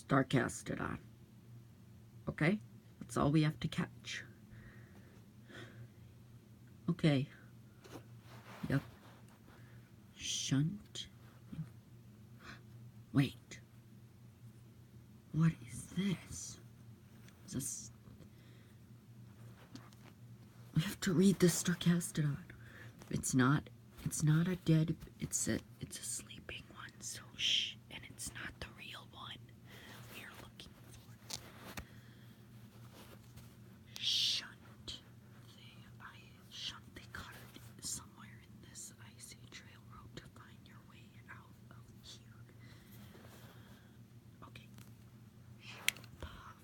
Starcastodon. Okay? That's all we have to catch. Okay. Yep. Shunt. Wait. What is this? Is this... We have to read the Starcastodon. It's not a dead, it's a sleeping one, so shh. And it's not the real one we are looking for. Shunt. They cut it somewhere in this icy trail road to find your way out of here. Okay. Puff.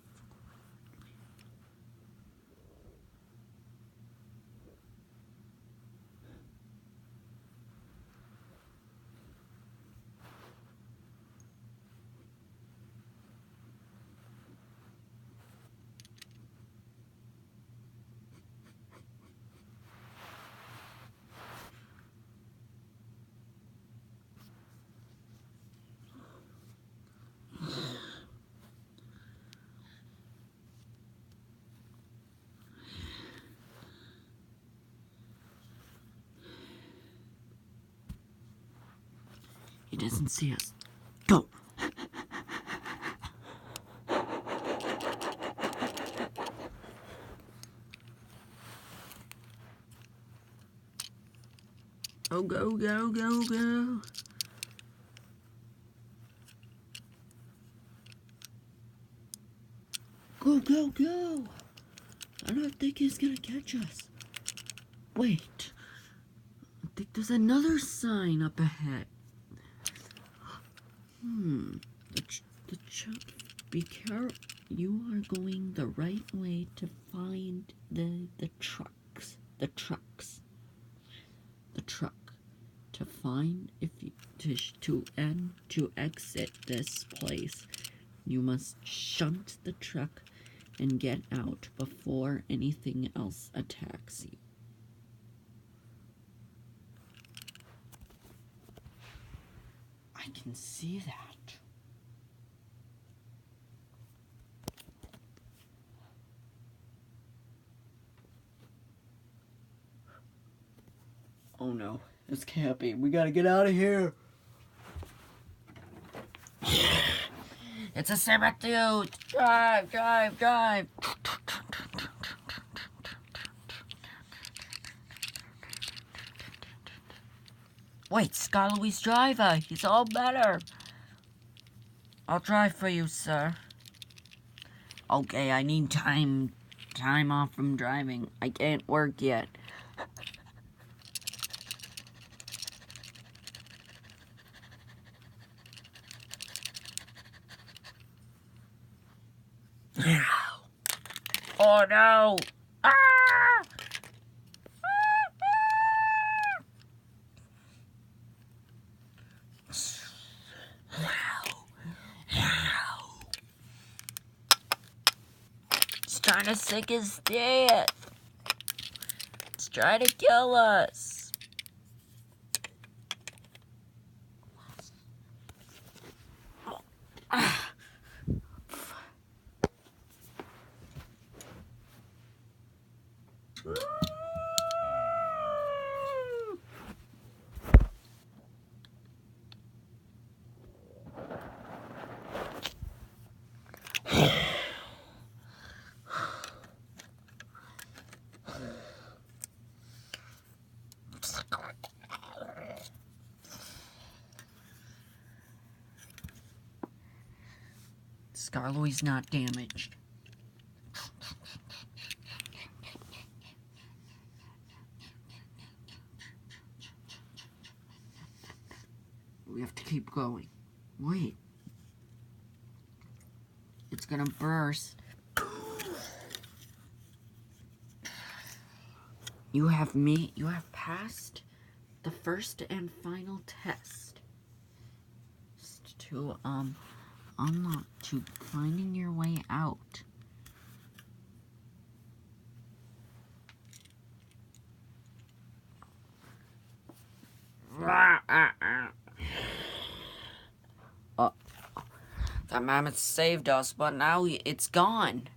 He doesn't see us. Go! Oh, go, go, go, go. Go, go, go. I don't think he's gonna catch us. Wait. I think there's another sign up ahead. Be careful. You are going the right way to find the trucks. The truck. To find to exit this place, you must shunt the truck and get out before anything else attacks you. I can see that. Oh no, this can't be. We gotta get out of here. It's a saber-tooth. Drive, drive, drive. Wait, Scott Louis driver. He's all better. I'll drive for you, sir. Okay, I need time off from driving. I can't work yet. Oh no! Ah! It's trying to sick his death. It's trying to kill us. Scarloi's not damaged. We have to keep going. Wait. It's gonna burst. You have passed the first and final test. To unlock to finding your way out. That mammoth saved us, but now it's gone.